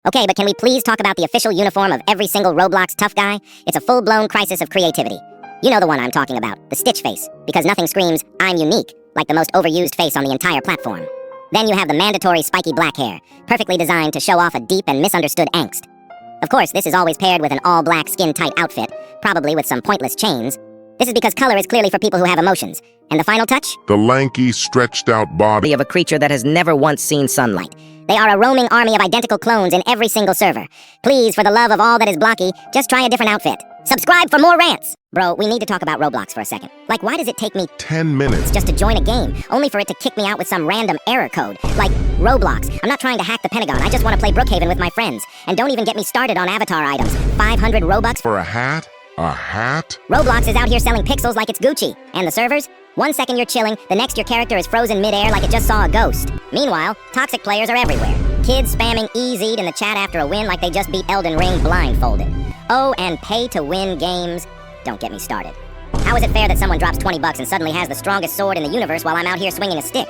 Okay, but can we please talk about the official uniform of every single Roblox tough guy? It's a full-blown crisis of creativity. You know the one I'm talking about, the Stitch face, because nothing screams, I'm unique, like the most overused face on the entire platform. Then you have the mandatory spiky black hair, perfectly designed to show off a deep and misunderstood angst. Of course, this is always paired with an all-black skin-tight outfit, probably with some pointless chains. This is because color is clearly for people who have emotions. And the final touch? The lanky, stretched-out body of a creature that has never once seen sunlight. They are a roaming army of identical clones in every single server. Please, for the love of all that is blocky, just try a different outfit. Subscribe for more rants! Bro, we need to talk about Roblox for a second. Like, why does it take me 10 minutes just to join a game, only for it to kick me out with some random error code? Like, Roblox. I'm not trying to hack the Pentagon, I just want to play Brookhaven with my friends. And don't even get me started on avatar items. 500 Robux for a hat? A hat? Roblox is out here selling pixels like it's Gucci. And the servers? 1 second you're chilling, the next your character is frozen midair like it just saw a ghost. Meanwhile, toxic players are everywhere. Kids spamming EZ'd in the chat after a win like they just beat Elden Ring blindfolded. Oh, and pay-to-win games. Don't get me started. How is it fair that someone drops 20 bucks and suddenly has the strongest sword in the universe while I'm out here swinging a stick?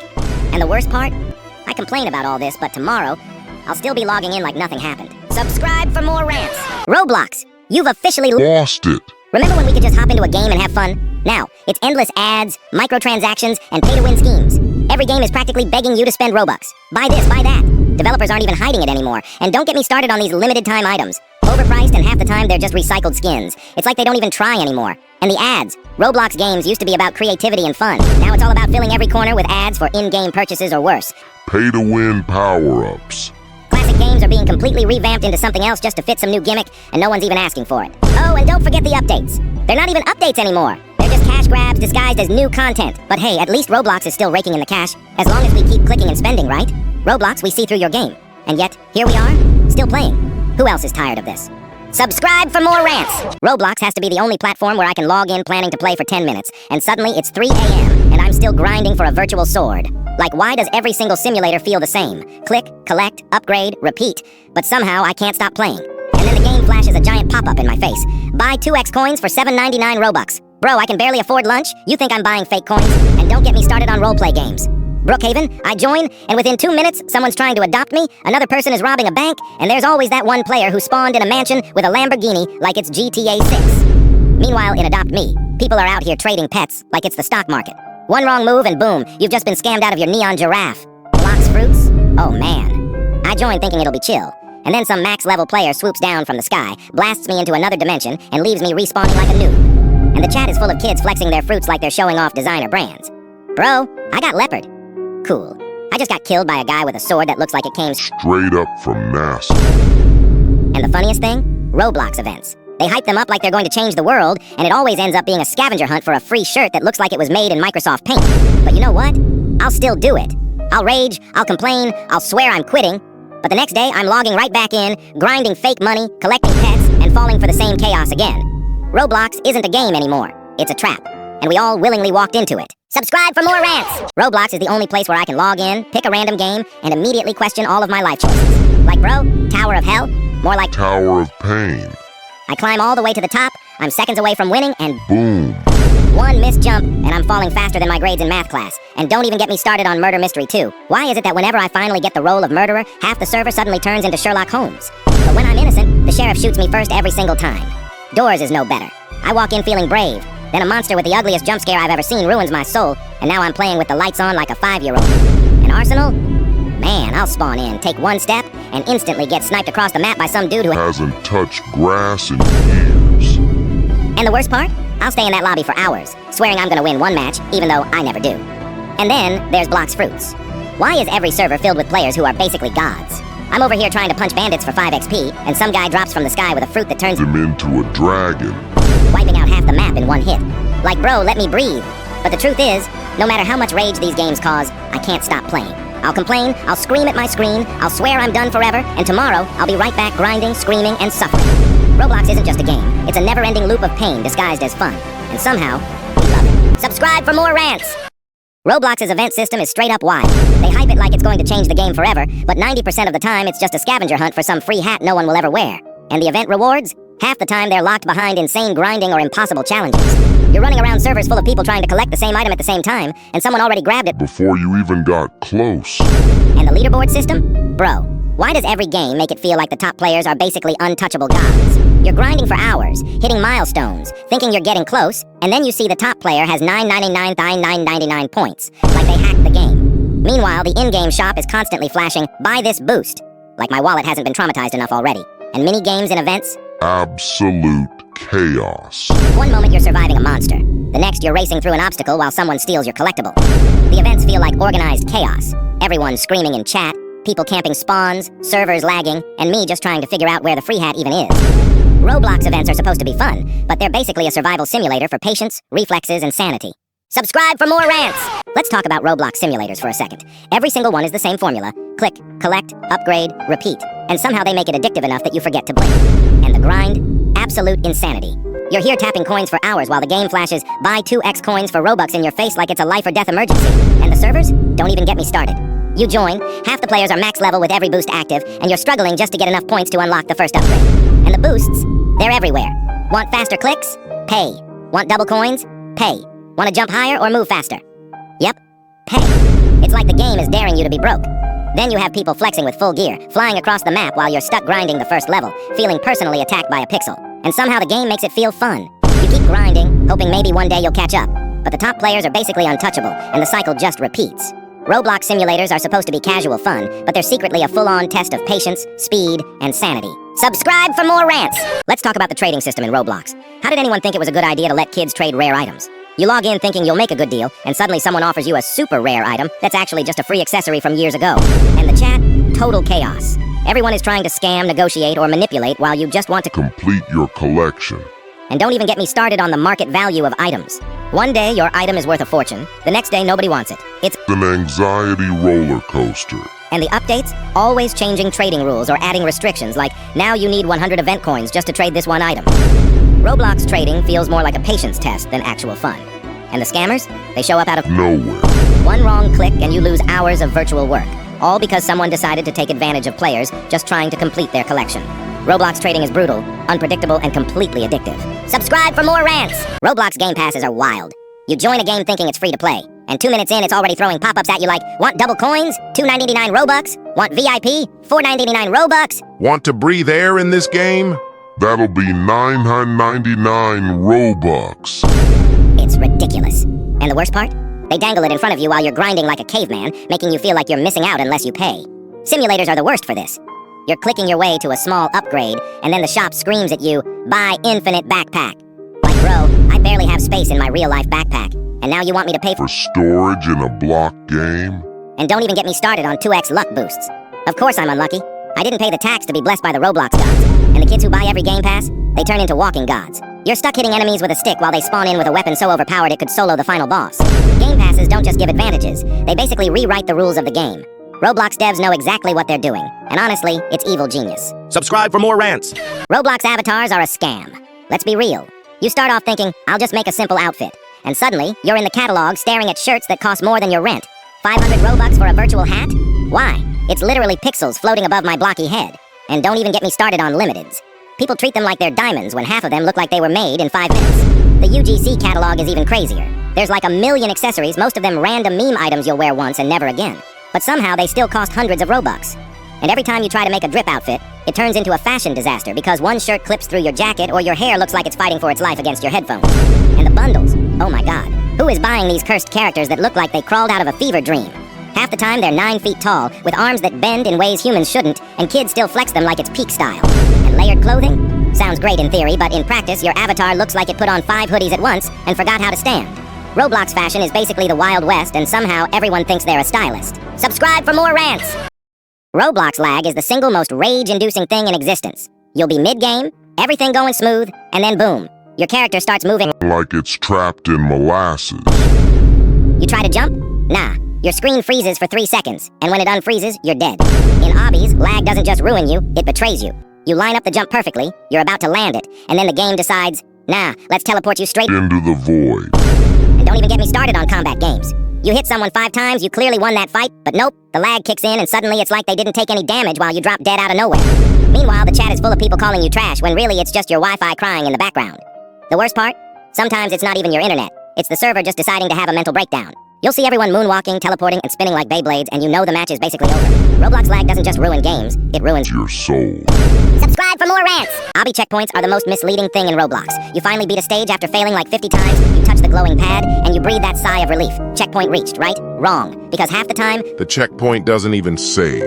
And the worst part? I complain about all this, but tomorrow, I'll still be logging in like nothing happened. Subscribe for more rants. Roblox, you've officially lost it. Remember when we could just hop into a game and have fun? Now, it's endless ads, microtransactions, and pay-to-win schemes. Every game is practically begging you to spend Robux. Buy this, buy that. Developers aren't even hiding it anymore. And don't get me started on these limited-time items. Overpriced, and half the time they're just recycled skins. It's like they don't even try anymore. And the ads. Roblox games used to be about creativity and fun. Now it's all about filling every corner with ads for in-game purchases or worse. Pay-to-win power-ups. Classic games are being completely revamped into something else just to fit some new gimmick, and no one's even asking for it. Oh, and don't forget the updates. They're not even updates anymore. They're just cash grabs disguised as new content. But hey, at least Roblox is still raking in the cash, as long as we keep clicking and spending, right? Roblox, we see through your game. And yet, here we are, still playing. Who else is tired of this? Subscribe for more rants! Roblox has to be the only platform where I can log in planning to play for 10 minutes, and suddenly it's 3 a.m., and I'm still grinding for a virtual sword. Like, why does every single simulator feel the same? Click, collect, upgrade, repeat, but somehow I can't stop playing. And then the game flashes a giant pop-up in my face. Buy 2x coins for 7.99 Robux. Bro, I can barely afford lunch? You think I'm buying fake coins? And don't get me started on roleplay games. Brookhaven, I join, and within 2 minutes, someone's trying to adopt me, another person is robbing a bank, and there's always that one player who spawned in a mansion with a Lamborghini like it's GTA 6. Meanwhile, in Adopt Me, people are out here trading pets like it's the stock market. One wrong move and boom, you've just been scammed out of your neon giraffe. Blocks fruits? Oh man. I join thinking it'll be chill, and then some max-level player swoops down from the sky, blasts me into another dimension, and leaves me respawning like a noob. And the chat is full of kids flexing their fruits like they're showing off designer brands. Bro, I got leopard. Cool. I just got killed by a guy with a sword that looks like it came straight up from NASA. And the funniest thing? Roblox events. They hype them up like they're going to change the world, and it always ends up being a scavenger hunt for a free shirt that looks like it was made in Microsoft Paint. But you know what? I'll still do it. I'll rage, I'll complain, I'll swear I'm quitting, but the next day I'm logging right back in, grinding fake money, collecting pets, and falling for the same chaos again. Roblox isn't a game anymore. It's a trap. And we all willingly walked into it. Subscribe for more rants! Roblox is the only place where I can log in, pick a random game, and immediately question all of my life choices. Like, bro, Tower of Hell? More like Tower of Pain. I climb all the way to the top, I'm seconds away from winning, and boom. One missed jump, and I'm falling faster than my grades in math class. And don't even get me started on Murder Mystery 2. Why is it that whenever I finally get the role of murderer, half the server suddenly turns into Sherlock Holmes? But when I'm innocent, the sheriff shoots me first every single time. Doors is no better. I walk in feeling brave. Then a monster with the ugliest jump scare I've ever seen ruins my soul, and now I'm playing with the lights on like a 5-year-old. An arsenal? Man, I'll spawn in, take one step, and instantly get sniped across the map by some dude who hasn't touched grass in years. And the worst part? I'll stay in that lobby for hours, swearing I'm gonna win one match, even though I never do. And then there's Blocks Fruits. Why is every server filled with players who are basically gods? I'm over here trying to punch bandits for 5 XP, and some guy drops from the sky with a fruit that turns him into a dragon, wiping out half the map in one hit. Like, bro, let me breathe. But the truth is, no matter how much rage these games cause, I can't stop playing. I'll complain, I'll scream at my screen, I'll swear I'm done forever, and tomorrow, I'll be right back grinding, screaming, and suffering. Roblox isn't just a game. It's a never-ending loop of pain disguised as fun. And somehow, we love it. Subscribe for more rants! Roblox's event system is straight up wild. They hype it like it's going to change the game forever, but 90% of the time it's just a scavenger hunt for some free hat no one will ever wear. And the event rewards? Half the time they're locked behind insane grinding or impossible challenges. You're running around servers full of people trying to collect the same item at the same time, and someone already grabbed it before you even got close. And the leaderboard system? Bro, Why does every game make it feel like the top players are basically untouchable gods? You're grinding for hours, hitting milestones, thinking you're getting close, and then you see the top player has 999,999 points, like they hacked the game. Meanwhile, the in-game shop is constantly flashing, buy this boost, like my wallet hasn't been traumatized enough already. And mini-games and events? Absolute chaos. One moment you're surviving a monster. The next you're racing through an obstacle while someone steals your collectible. The events feel like organized chaos. Everyone screaming in chat, people camping spawns, servers lagging, and me just trying to figure out where the free hat even is. Roblox events are supposed to be fun, but they're basically a survival simulator for patience, reflexes, and sanity. Subscribe for more rants! Let's talk about Roblox simulators for a second. Every single one is the same formula. Click, collect, upgrade, repeat. And somehow they make it addictive enough that you forget to blink. And the grind? Absolute insanity. You're here tapping coins for hours while the game flashes, buy 2x coins for Robux in your face like it's a life or death emergency. And the servers? Don't even get me started. You join, half the players are max level with every boost active, and you're struggling just to get enough points to unlock the first upgrade. And the boosts? They're everywhere. Want faster clicks? Pay. Want double coins? Pay. Want to jump higher or move faster? Yep. Pay. It's like the game is daring you to be broke. Then you have people flexing with full gear, flying across the map while you're stuck grinding the first level, feeling personally attacked by a pixel. And somehow the game makes it feel fun. You keep grinding, hoping maybe one day you'll catch up. But the top players are basically untouchable, and the cycle just repeats. Roblox simulators are supposed to be casual fun, but they're secretly a full-on test of patience, speed, and sanity. Subscribe for more rants! Let's talk about the trading system in Roblox. How did anyone think it was a good idea to let kids trade rare items? You log in thinking you'll make a good deal, and suddenly someone offers you a super rare item that's actually just a free accessory from years ago. And the chat? Total chaos. Everyone is trying to scam, negotiate, or manipulate while you just want to Complete your collection. And don't even get me started on the market value of items. One day your item is worth a fortune, the next day nobody wants it. It's An anxiety roller coaster. And the updates? Always changing trading rules or adding restrictions like, now you need 100 event coins just to trade this one item. Roblox trading feels more like a patience test than actual fun. And the scammers? They show up out of Nowhere. one wrong click and you lose hours of virtual work. All because someone decided to take advantage of players just trying to complete their collection. Roblox trading is brutal, unpredictable, and completely addictive. Subscribe for more rants! Roblox game passes are wild. You join a game thinking it's free to play, and 2 minutes in it's already throwing pop-ups at you like, want double coins? $2.99 Robux? Want VIP? $4.99 Robux? Want to breathe air in this game? That'll be 999 Robux. It's ridiculous. And the worst part? They dangle it in front of you while you're grinding like a caveman, making you feel like you're missing out unless you pay. Simulators are the worst for this. You're clicking your way to a small upgrade, and then the shop screams at you, buy infinite backpack. Like, bro, I barely have space in my real-life backpack, and now you want me to pay For storage in a block game? And don't even get me started on 2x luck boosts. Of course I'm unlucky. I didn't pay the tax to be blessed by the Roblox gods. And the kids who buy every game pass, they turn into walking gods. You're stuck hitting enemies with a stick while they spawn in with a weapon so overpowered it could solo the final boss. Game passes don't just give advantages, they basically rewrite the rules of the game. Roblox devs know exactly what they're doing, and honestly, it's evil genius. Subscribe for more rants. Roblox avatars are a scam. Let's be real. You start off thinking, I'll just make a simple outfit. And suddenly, you're in the catalog staring at shirts that cost more than your rent. 500 Robux for a virtual hat? Why? It's literally pixels floating above my blocky head. And don't even get me started on limiteds. People treat them like they're diamonds when half of them look like they were made in 5 minutes. The UGC catalog is even crazier. There's like 1 million accessories, most of them random meme items you'll wear once and never again. But somehow they still cost hundreds of Robux. And every time you try to make a drip outfit, it turns into a fashion disaster because one shirt clips through your jacket or your hair looks like it's fighting for its life against your headphones. And the bundles, oh my god. Who is buying these cursed characters that look like they crawled out of a fever dream? Half the time they're 9 feet tall, with arms that bend in ways humans shouldn't, and kids still flex them like it's peak style. And layered clothing? Sounds great in theory, but in practice your avatar looks like it put on 5 hoodies at once and forgot how to stand. Roblox fashion is basically the Wild West, and somehow everyone thinks they're a stylist. Subscribe for more rants! Roblox lag is the single most rage-inducing thing in existence. You'll be mid-game, everything going smooth, and then boom, your character starts moving Like it's trapped in molasses. You try to jump? Nah. Your screen freezes for 3 seconds, and when it unfreezes, you're dead. In obbies, lag doesn't just ruin you, it betrays you. You line up the jump perfectly, you're about to land it, and then the game decides, nah, let's teleport you straight Into the void. And don't even get me started on combat games. You hit someone 5 times, you clearly won that fight, but nope, the lag kicks in and suddenly it's like they didn't take any damage while you drop dead out of nowhere. Meanwhile, the chat is full of people calling you trash when really it's just your Wi-Fi crying in the background. The worst part? Sometimes it's not even your internet. It's the server just deciding to have a mental breakdown. You'll see everyone moonwalking, teleporting, and spinning like Beyblades, and you know the match is basically over. Roblox lag doesn't just ruin games, it ruins Your soul. Subscribe for more rants! Obby checkpoints are the most misleading thing in Roblox. You finally beat a stage after failing like 50 times, you touch the glowing pad, and you breathe that sigh of relief. Checkpoint reached, right? Wrong. Because half the time, The checkpoint doesn't even save.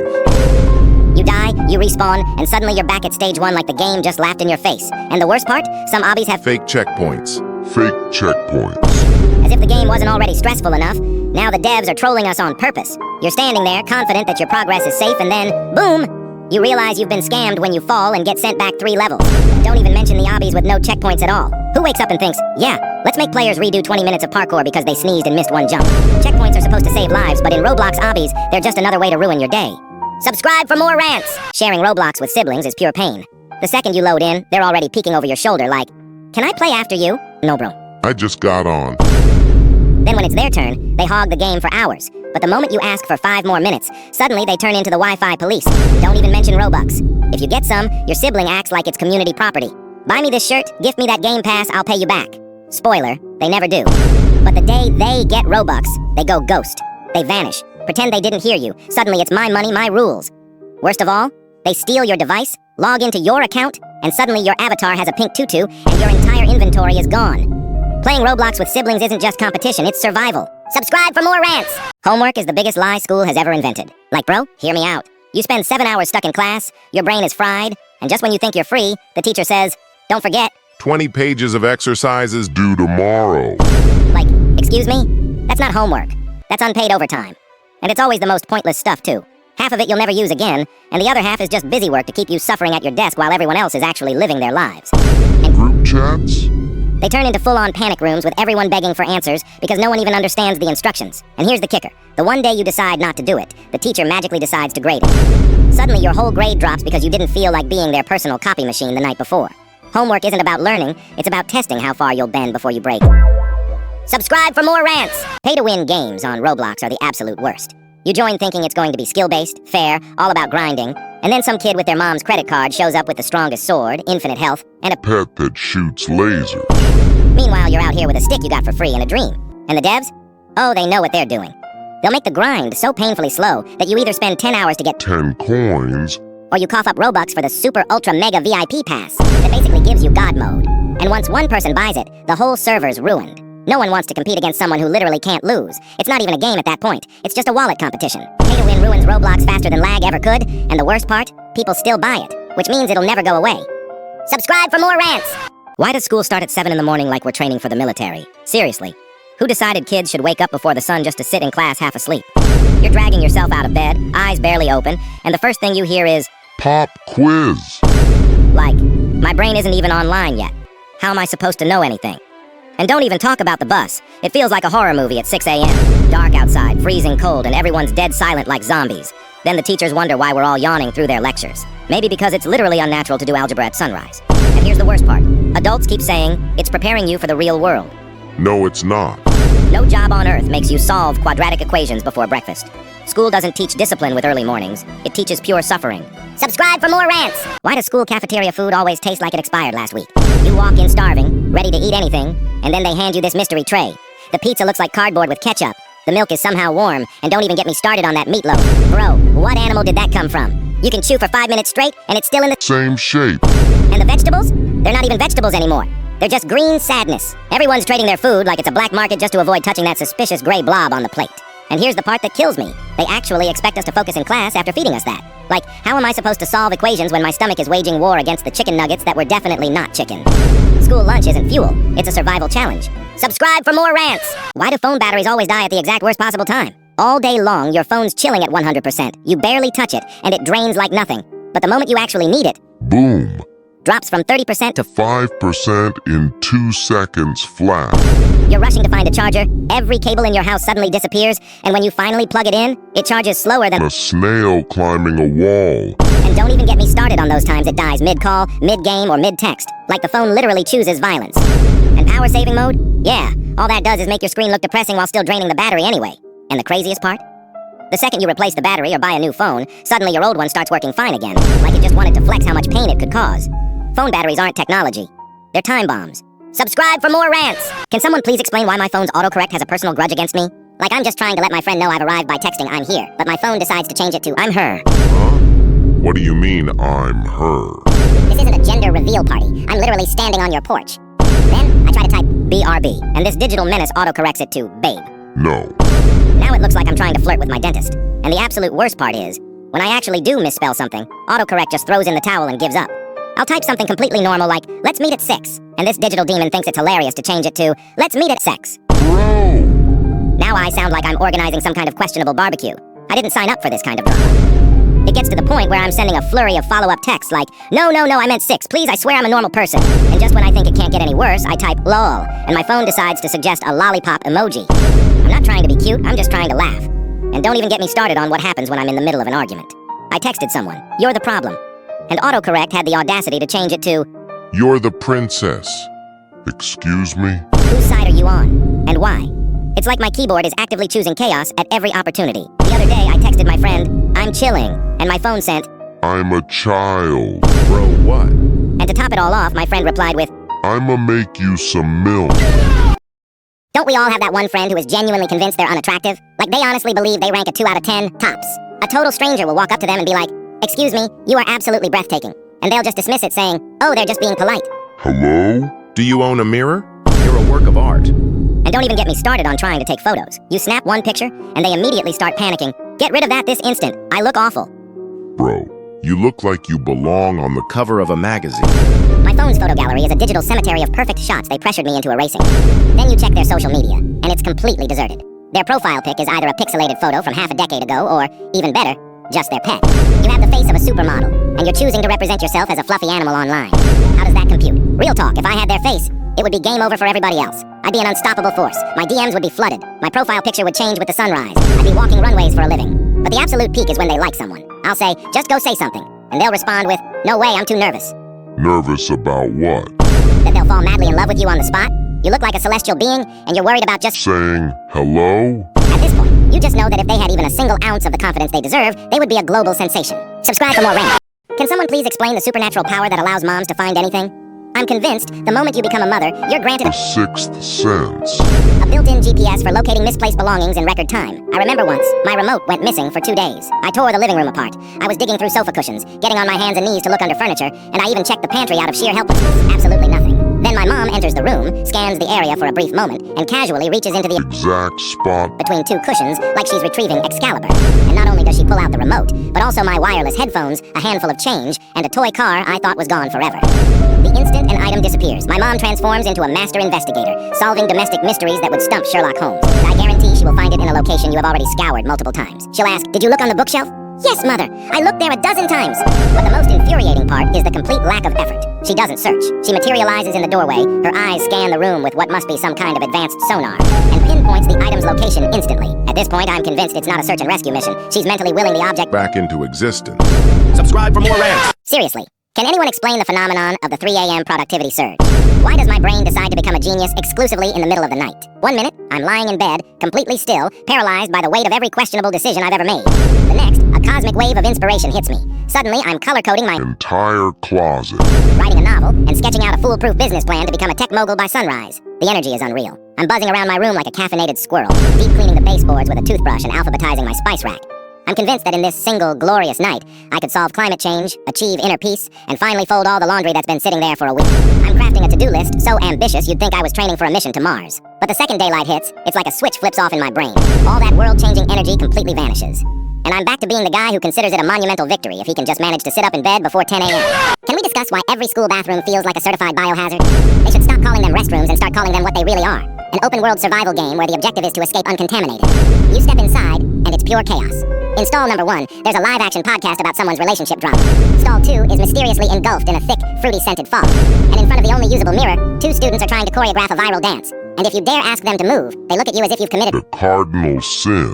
you die, you respawn, and suddenly you're back at stage 1 like the game just laughed in your face. And the worst part? Some obbies have Fake checkpoints. Fake checkpoints. as if the game wasn't already stressful enough. Now the devs are trolling us on purpose. You're standing there, confident that your progress is safe, and then, boom! You realize you've been scammed when you fall and get sent back 3 levels. Don't even mention the obbies with no checkpoints at all. Who wakes up and thinks, yeah, let's make players redo 20 minutes of parkour because they sneezed and missed 1 jump. Checkpoints are supposed to save lives, but in Roblox obbies, they're just another way to ruin your day. Subscribe for more rants! Sharing Roblox with siblings is pure pain. The second you load in, they're already peeking over your shoulder like, can I play after you? No, bro. I just got on. Then when it's their turn, they hog the game for hours. But the moment you ask for 5 more minutes, suddenly they turn into the Wi-Fi police. Don't even mention Robux. If you get some, your sibling acts like it's community property. Buy me this shirt, gift me that game pass, I'll pay you back. Spoiler, they never do. But the day they get Robux, they go ghost. They vanish. Pretend they didn't hear you. Suddenly it's my money, my rules. Worst of all, they steal your device, log into your account, and suddenly your avatar has a pink tutu, and your entire inventory is gone. Playing Roblox with siblings isn't just competition, it's survival. Subscribe for more rants! Homework is the biggest lie school has ever invented. Like, bro, hear me out. You spend 7 hours stuck in class, your brain is fried, and just when you think you're free, the teacher says, don't forget. 20 pages of exercises Due tomorrow. Like, excuse me? That's not homework. That's unpaid overtime. And it's always the most pointless stuff, too. Half of it you'll never use again, and the other half is just busy work to keep you suffering at your desk while everyone else is actually living their lives. Group chats? They turn into full-on panic rooms with everyone begging for answers because no one even understands the instructions. And here's the kicker. The one day you decide not to do it, the teacher magically decides to grade it. Suddenly your whole grade drops because you didn't feel like being their personal copy machine the night before. Homework isn't about learning, it's about testing how far you'll bend before you break. Subscribe for more rants! Pay-to-win games on Roblox are the absolute worst. You join thinking it's going to be skill-based, fair, all about grinding, and then some kid with their mom's credit card shows up with the strongest sword, infinite health, and a Pet that shoots lasers. Meanwhile, you're out here with a stick you got for free and a dream. And the devs? Oh, they know what they're doing. They'll make the grind so painfully slow that you either spend 10 hours to get 10 coins. or you cough up Robux for the super ultra mega VIP pass that basically gives you God mode. And once one person buys it, the whole server's ruined. No one wants to compete against someone who literally can't lose. It's not even a game at that point. It's just a wallet competition. Pay to win ruins Roblox faster than lag ever could, and the worst part? People still buy it, which means it'll never go away. Subscribe for more rants! Why does school start at 7 in the morning like we're training for the military? Seriously. Who decided kids should wake up before the sun just to sit in class half asleep? You're dragging yourself out of bed, eyes barely open, and the first thing you hear is, Pop quiz. like, my brain isn't even online yet. How am I supposed to know anything? And don't even talk about the bus. It feels like a horror movie at 6 a.m. Dark outside, freezing cold, and everyone's dead silent like zombies. Then the teachers wonder why we're all yawning through their lectures. Maybe because it's literally unnatural to do algebra at sunrise. And here's the worst part. Adults keep saying, it's preparing you for the real world. No, it's not. No job on earth makes you solve quadratic equations before breakfast. School doesn't teach discipline with early mornings. It teaches pure suffering. Subscribe for more rants! Why does school cafeteria food always taste like it expired last week? You walk in starving, ready to eat anything, and then they hand you this mystery tray. The pizza looks like cardboard with ketchup. The milk is somehow warm, and don't even get me started on that meatloaf. Bro, what animal did that come from? You can chew for 5 minutes straight, and it's still in the Same shape. And the vegetables? They're not even vegetables anymore. They're just green sadness. Everyone's trading their food like it's a black market just to avoid touching that suspicious gray blob on the plate. And here's the part that kills me. They actually expect us to focus in class after feeding us that. Like, how am I supposed to solve equations when my stomach is waging war against the chicken nuggets that were definitely not chicken? School lunch isn't fuel. It's a survival challenge. Subscribe for more rants! Why do phone batteries always die at the exact worst possible time? All day long, your phone's chilling at 100%. You barely touch it, and it drains like nothing. But the moment you actually need it, Boom. drops from 30% to 5% in 2 seconds flat. You're rushing to find a charger, every cable in your house suddenly disappears, and when you finally plug it in, it charges slower than A snail climbing a wall. And don't even get me started on those times it dies mid-call, mid-game, or mid-text, like the phone literally chooses violence. And power-saving mode? Yeah, all that does is make your screen look depressing while still draining the battery anyway. And the craziest part? The second you replace the battery or buy a new phone, suddenly your old one starts working fine again, like it just wanted to flex how much pain it could cause. Phone batteries aren't technology. They're time bombs. Subscribe for more rants! Can someone please explain why my phone's autocorrect has a personal grudge against me? Like I'm just trying to let my friend know I've arrived by texting I'm here, but my phone decides to change it to I'm her. Huh? What do you mean, I'm her? This isn't a gender reveal party. I'm literally standing on your porch. Then I try to type BRB, and this digital menace autocorrects it to babe. No. Now it looks like I'm trying to flirt with my dentist. And the absolute worst part is, when I actually do misspell something, autocorrect just throws in the towel and gives up. I'll type something completely normal like, let's meet at 6, and this digital demon thinks it's hilarious to change it to, let's meet at sex. Bro! Now I sound like I'm organizing some kind of questionable barbecue. I didn't sign up for this kind of drama. It gets to the point where I'm sending a flurry of follow-up texts like, no, I meant 6, please, I swear I'm a normal person. And just when I think it can't get any worse, I type lol, and my phone decides to suggest a lollipop emoji. I'm not trying to be cute, I'm just trying to laugh. And don't even get me started on what happens when I'm in the middle of an argument. I texted someone, you're the problem. And autocorrect had the audacity to change it to, You're the princess. Excuse me? whose side are you on? And why? It's like my keyboard is actively choosing chaos at every opportunity. The other day, I texted my friend, I'm chilling, and my phone sent, I'm a child. Bro, what? and to top it all off, my friend replied with, I'ma make you some milk. don't we all have that one friend who is genuinely convinced they're unattractive? Like they honestly believe they rank a 2 out of 10, tops. A total stranger will walk up to them and be like, excuse me, you are absolutely breathtaking. And they'll just dismiss it saying, oh, they're just being polite. Hello? Do you own a mirror? You're a work of art. And don't even get me started on trying to take photos. You snap one picture, and they immediately start panicking. Get rid of that this instant. I look awful. Bro, you look like you belong on the Cover of a magazine. My phone's photo gallery is a digital cemetery of perfect shots they pressured me into erasing. Then you check their social media, and it's completely deserted. Their profile pic is either a pixelated photo from half a decade ago, or, even better, just their pet. You have the face of a supermodel, and you're choosing to represent yourself as a fluffy animal online. How does that compute? Real talk, if I had their face, it would be game over for everybody else. I'd be an unstoppable force. My DMs would be flooded. My profile picture would change with the sunrise. I'd be walking runways for a living. But the absolute peak is when they like someone. I'll say, just go say something. And they'll respond with, no way, I'm too nervous. Nervous about what? That they'll fall madly in love with you on the spot. You look like a celestial being, and you're worried about just Saying hello? At this point, you just know that if they had even a single ounce of the confidence they deserve, they would be a global sensation. Subscribe for more rants. Can someone please explain the supernatural power that allows moms to find anything? I'm convinced the moment you become a mother, you're granted The sixth sense. a built-in GPS for locating misplaced belongings in record time. I remember once, my remote went missing for 2 days. I tore the living room apart. I was digging through sofa cushions, getting on my hands and knees to look under furniture, and I even checked the pantry out of sheer helplessness. Absolutely nothing. Then my mom enters the room, scans the area for a brief moment, and casually reaches into the Exact spot. between 2 cushions like she's retrieving Excalibur. And not only does she pull out the remote, but also my wireless headphones, a handful of change, and a toy car I thought was gone forever. The instant an item disappears, my mom transforms into a master investigator, solving domestic mysteries that would stump Sherlock Holmes. And I guarantee she will find it in a location you have already scoured multiple times. She'll ask, did you look on the bookshelf? Yes, Mother. I looked there a dozen times. But the most infuriating part is the complete lack of effort. She doesn't search. She materializes in the doorway, her eyes scan the room with what must be some kind of advanced sonar, and pinpoints the item's location instantly. At this point, I'm convinced it's not a search and rescue mission. She's mentally willing the object Back into existence. Subscribe for more rants. Seriously, can anyone explain the phenomenon of the 3 a.m. productivity surge? Why does my brain decide to become a genius exclusively in the middle of the night? 1 minute, I'm lying in bed, completely still, paralyzed by the weight of every questionable decision I've ever made. The next, a cosmic wave of inspiration hits me. Suddenly, I'm color-coding my Entire closet. writing a novel, and sketching out a foolproof business plan to become a tech mogul by sunrise. The energy is unreal. I'm buzzing around my room like a caffeinated squirrel, deep cleaning the baseboards with a toothbrush and alphabetizing my spice rack. I'm convinced that in this single glorious night, I could solve climate change, achieve inner peace, and finally fold all the laundry that's been sitting there for a week. I'm crafting a to-do list so ambitious you'd think I was training for a mission to Mars. But the second daylight hits, it's like a switch flips off in my brain. All that world-changing energy completely vanishes. And I'm back to being the guy who considers it a monumental victory if he can just manage to sit up in bed before 10 a.m. Can we discuss why every school bathroom feels like a certified biohazard? They should stop calling them restrooms and start calling them what they really are. An open-world survival game where the objective is to escape uncontaminated. You step inside, and it's pure chaos. In stall number 1, there's a live-action podcast about someone's relationship drama. Stall 2 is mysteriously engulfed in a thick, fruity-scented fog. And in front of the only usable mirror, 2 students are trying to choreograph a viral dance. And if you dare ask them to move, they look at you as if you've committed The cardinal sin.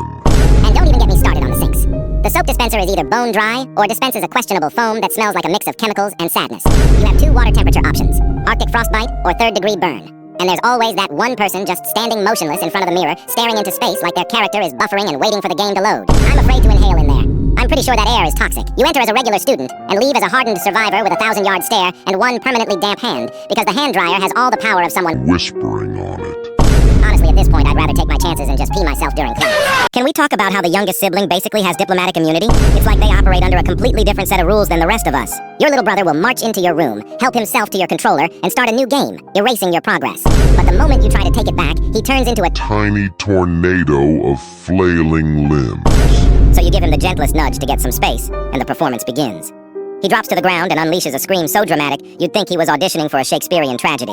And don't even get me started on the sinks. The soap dispenser is either bone dry or dispenses a questionable foam that smells like a mix of chemicals and sadness. You have 2 water temperature options, Arctic frostbite or 3rd-degree burn. And there's always that one person just standing motionless in front of the mirror, staring into space like their character is buffering and waiting for the game to load. I'm afraid to inhale in there. I'm pretty sure that air is toxic. You enter as a regular student and leave as a hardened survivor with a 1,000-yard stare and 1 permanently damp hand, because the hand dryer has all the power of someone Whispering on it. Honestly, at this point, I'd rather take my chances dances and just pee myself during class. Can we talk about how the youngest sibling basically has diplomatic immunity? It's like they operate under a completely different set of rules than the rest of us. Your little brother will march into your room, help himself to your controller, and start a new game, erasing your progress. But the moment you try to take it back, he turns into a tiny tornado of flailing limbs. So you give him the gentlest nudge to get some space, and the performance begins. He drops to the ground and unleashes a scream so dramatic, you'd think he was auditioning for a Shakespearean tragedy.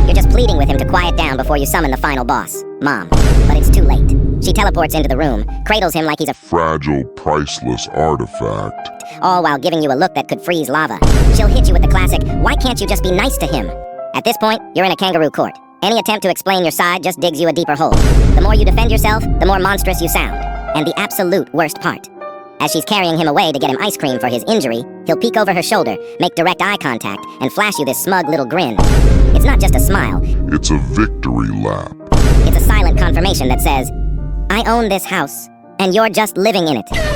You're just pleading with him to quiet down before you summon the final boss, Mom. But it's too late. She teleports into the room, cradles him like he's a Fragile, priceless artifact. all while giving you a look that could freeze lava. She'll hit you with the classic, "Why can't you just be nice to him?" At this point, you're in a kangaroo court. Any attempt to explain your side just digs you a deeper hole. The more you defend yourself, the more monstrous you sound. And the absolute worst part. As she's carrying him away to get him ice cream for his injury, he'll peek over her shoulder, make direct eye contact, and flash you this smug little grin. It's not just a smile. It's a victory lap. It's a silent confirmation that says, "I own this house, and you're just living in it."